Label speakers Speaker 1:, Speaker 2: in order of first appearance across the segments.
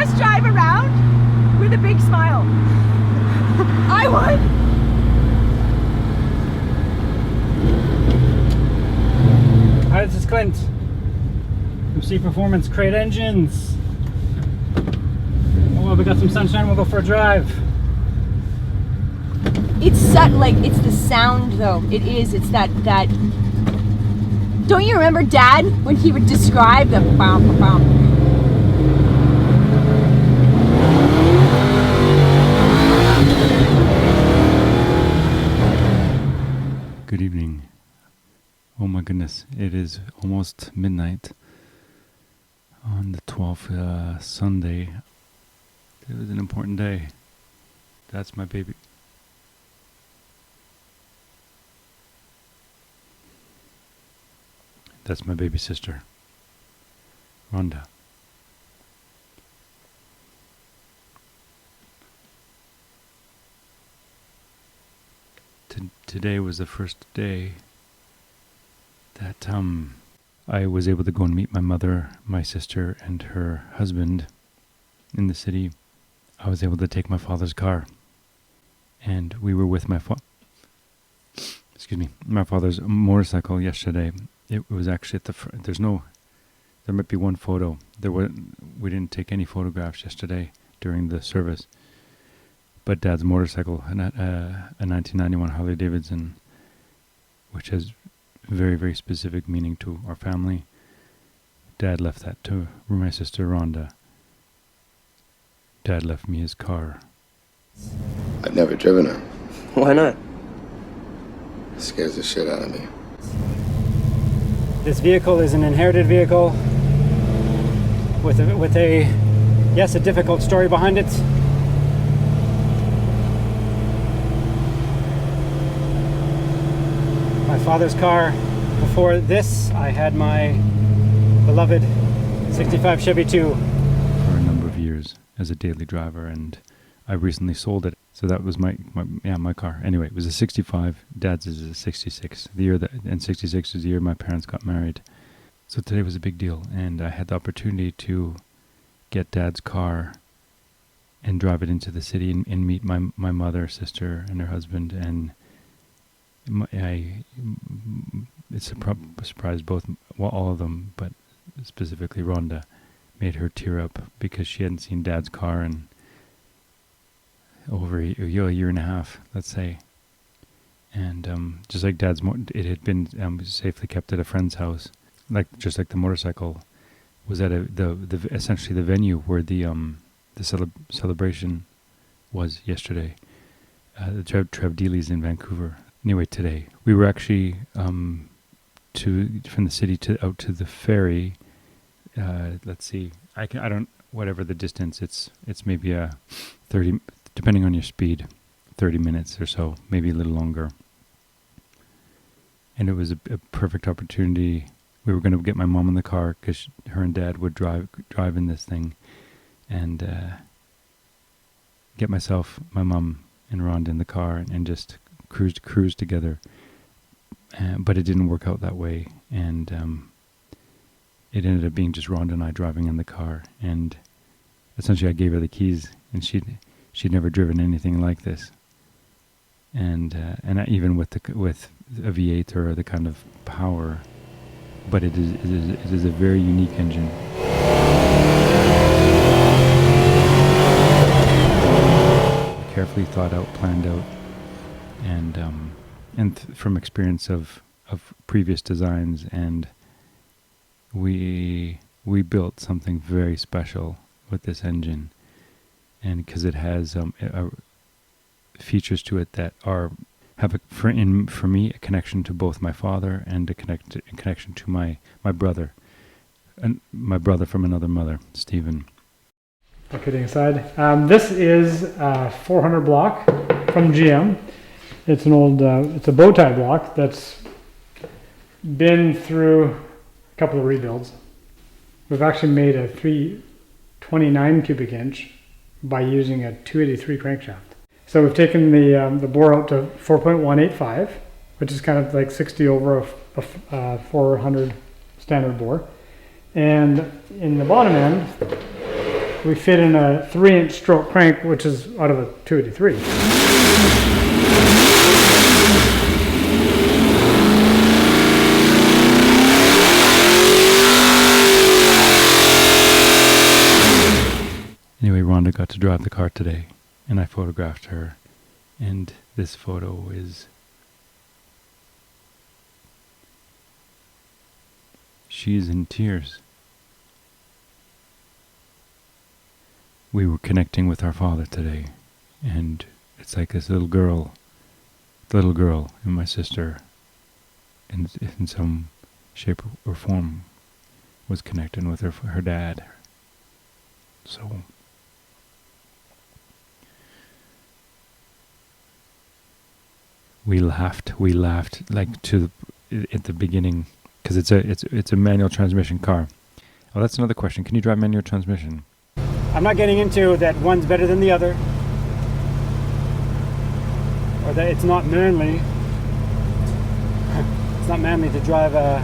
Speaker 1: us drive around with a big smile? I would.
Speaker 2: Hi, this is Clint from C Performance Crate Engines. Oh, well, we got some sunshine. We'll go for a drive.
Speaker 1: It's it's the sound though. It is. It's that. Don't you remember Dad when he would describe the bum bum?
Speaker 3: Good evening. Oh my goodness, it is almost midnight on the 12th Sunday. It was an important day. That's my baby. That's my baby sister, Rhonda. Today was the first day that I was able to go and meet my mother, my sister, and her husband in the city. I was able to take my father's car, and we were with my father's motorcycle yesterday. It was actually at the there might be one photo. We didn't take any photographs yesterday during the service. But Dad's motorcycle, a 1991 Harley Davidson, which has very, very specific meaning to our family. Dad left that to my sister Rhonda. Dad left me his car.
Speaker 4: I've never driven her.
Speaker 5: Why not?
Speaker 4: It scares the shit out of me.
Speaker 2: This vehicle is an inherited vehicle with a difficult story behind it. My father's car. Before this, I had my beloved 65 Chevy 2.
Speaker 3: For a number of years as a daily driver, and I recently sold it. So that was my car. Anyway, it was a 65. Dad's is a 66. And 66 is the year my parents got married. So today was a big deal, and I had the opportunity to get Dad's car and drive it into the city and meet my mother, sister, and her husband, and it surprised all of them, but specifically Rhonda. Made her tear up because she hadn't seen Dad's car in over a year and a half, let's say. And just like Dad's, it had been safely kept at a friend's house, just like the motorcycle was at essentially the venue where the celebration was yesterday. The Trev Dealey's in Vancouver. Anyway, today we were actually from the city out to the ferry. Let's see. Whatever the distance. It's maybe 30, depending on your speed, 30 minutes or so, maybe a little longer. And it was a perfect opportunity. We were going to get my mom in the car because her and Dad would drive in this thing, and get myself, my mom, and Rhonda in the car and just cruise together. But it didn't work out that way, and it ended up being just Rhonda and I driving in the car. And essentially, I gave her the keys, and she'd never driven anything like this. And even with a V8 or the kind of power, but it is a very unique engine. Carefully thought out, planned out, and from experience of previous designs, and we built something very special with this engine, and because it has features to it that have for me a connection to both my father and a connection to my brother, and my brother from another mother, Stephen.
Speaker 6: Okay, inside. This is a 400 block from GM. It's an old, it's a bow tie block that's been through a couple of rebuilds. We've actually made a 329 cubic inch by using a 283 crankshaft. So we've taken the bore out to 4.185, which is kind of like 60 over a 400 standard bore. And in the bottom end, we fit in a 3-inch stroke crank, which is out of a 283.
Speaker 3: Anyway, Rhonda got to drive the car today, and I photographed her, and this photo is... she's in tears. We were connecting with our father today, and it's like this little girl and my sister, in some shape or form, was connecting with her dad. So... we laughed like at the beginning, because it's a manual transmission car. Oh, that's another question. Can you drive manual transmission?
Speaker 2: I'm not getting into that one's better than the other, or that it's not manly. It's not manly to drive an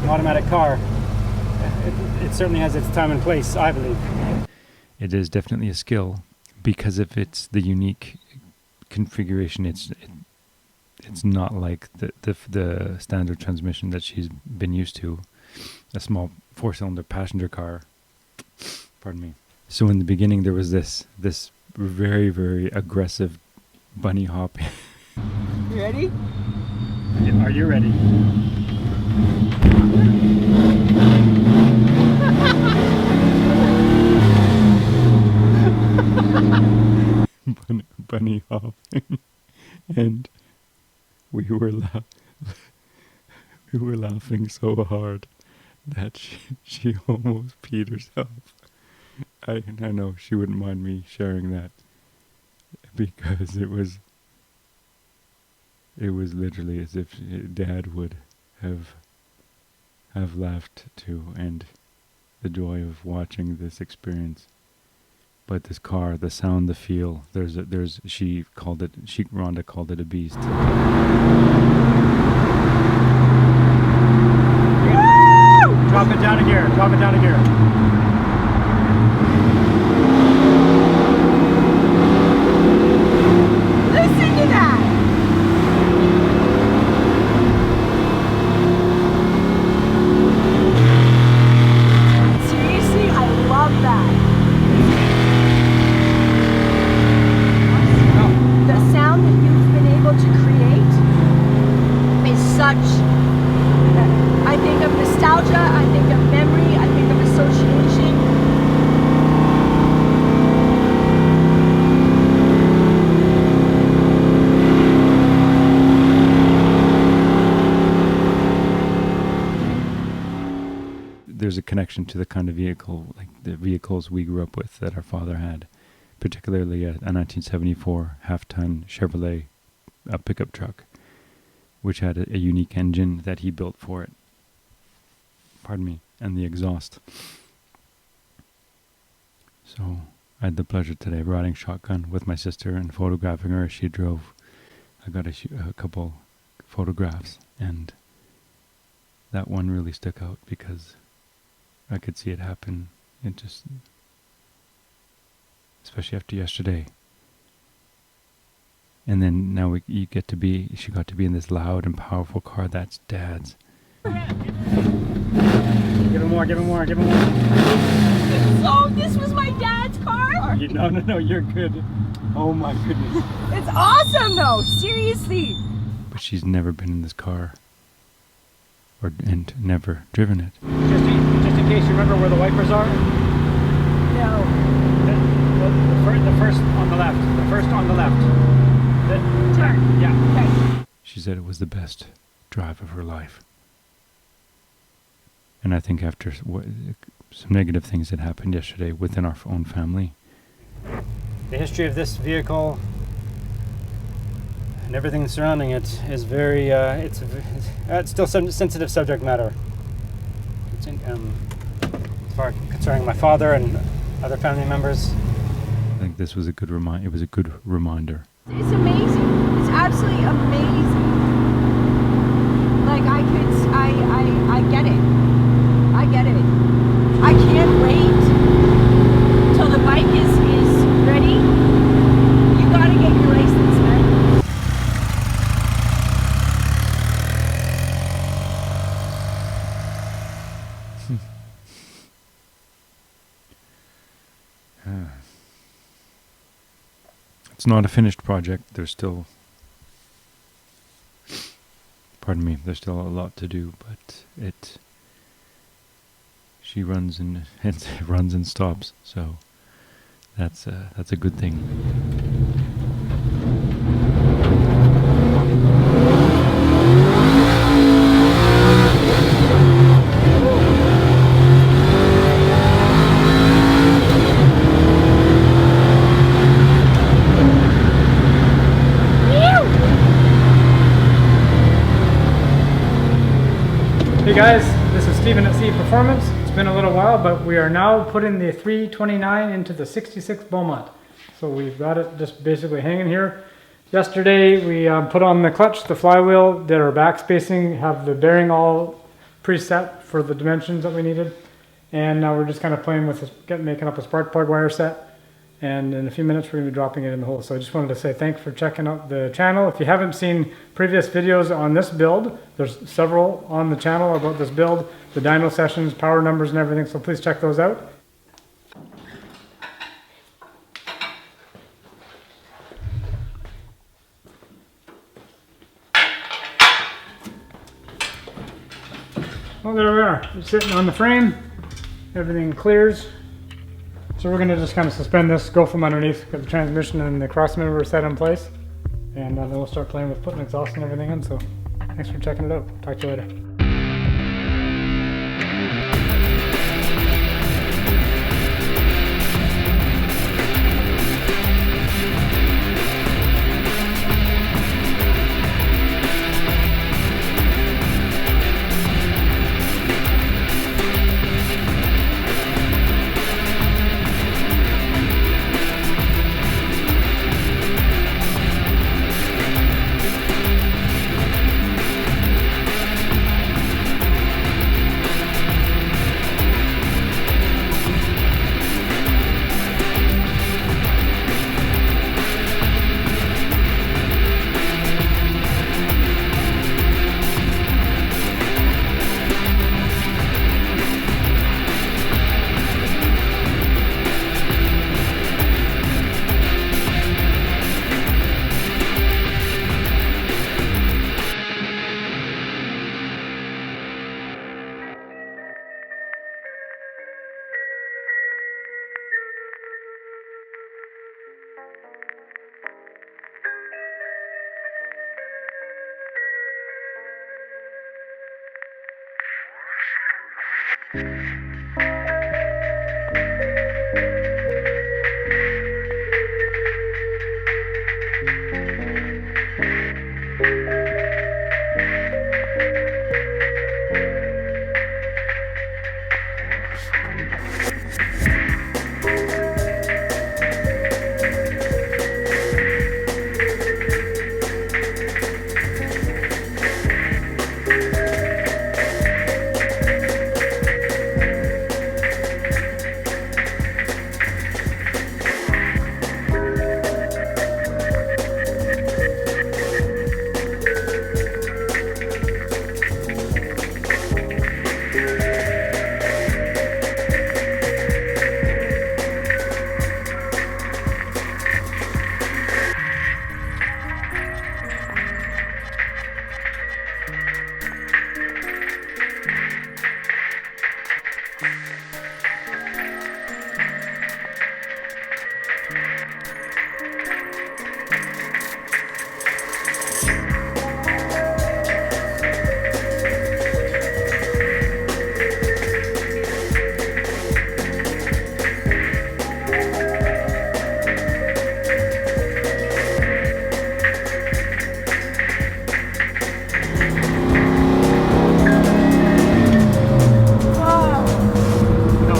Speaker 2: automatic car. It certainly has its time and place, I believe.
Speaker 3: It is definitely a skill, because if it's the unique configuration, it's not like the standard transmission that she's been used to, a small 4-cylinder passenger car. Pardon me. So in the beginning there was this very, very aggressive bunny hop.
Speaker 1: You ready?
Speaker 2: Are you ready?
Speaker 3: bunny hopping, and we were laughing so hard that she almost peed herself. I know she wouldn't mind me sharing that, because it was literally as if Dad would have laughed too, and the joy of watching this experience. But this car, the sound, the feel, Rhonda called it a beast.
Speaker 2: Drop it down a gear, drop it down a gear.
Speaker 1: Listen to that! Seriously, I love that. The sound that you've been able to create is such... I think of nostalgia, I think of memory, I think of association.
Speaker 3: There's a connection to the kind of vehicle, like the vehicles we grew up with that our father had, particularly a 1974 half-ton Chevrolet pickup truck, which had a unique engine that he built for it. Pardon me, and the exhaust. So I had the pleasure today of riding shotgun with my sister and photographing her as she drove. I got a couple photographs, and that one really stuck out because I could see it happen. It just, especially after yesterday. And then now she got to be in this loud and powerful car. That's Dad's.
Speaker 2: Give him more, give him more, give him more.
Speaker 1: So this was my dad's car?
Speaker 2: No, you're good. Oh my goodness.
Speaker 1: It's awesome though, seriously.
Speaker 3: But she's never been in this car, and never driven it.
Speaker 2: Just in case you remember where the wipers are.
Speaker 1: No.
Speaker 2: The first on the left. The first on the left.
Speaker 1: Turn.
Speaker 2: Yeah.
Speaker 1: Okay.
Speaker 3: She said it was the best drive of her life. And I think after some negative things that happened yesterday within our own family.
Speaker 2: The history of this vehicle and everything surrounding it is very, it's still some sensitive subject matter. As far concerning my father and other family members.
Speaker 3: I think this was a good it was a good reminder.
Speaker 1: It's amazing. It's absolutely amazing. Like I get it. I get it. I can't wait
Speaker 3: It's not a finished project. There's still, pardon me, there's still a lot to do, but she runs and it runs and stops, so that's a good thing.
Speaker 6: Hey guys, this is Steven at C Performance. It's been a little while, but we are now putting the 329 into the 66 Beaumont. So we've got it just basically hanging here. Yesterday we put on the clutch, the flywheel, did our back spacing, have the bearing all preset for the dimensions that we needed. And now we're just kind of playing with this, making up a spark plug wire set. And in a few minutes we're going to be dropping it in the hole. So I just wanted to say thanks for checking out the channel. If you haven't seen previous videos on this build, there's several on the channel about this build, the dyno sessions, power numbers and everything, so please check those out. Well, there we are. It's sitting on the frame. Everything clears. So we're going to just kind of suspend this, go from underneath, get the transmission and the cross member set in place, and then we'll start playing with putting exhaust and everything in. So thanks for checking it out. Talk to you later.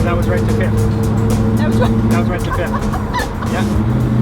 Speaker 6: That was right to fifth.
Speaker 1: That was right.
Speaker 6: That was right to fifth. Yeah.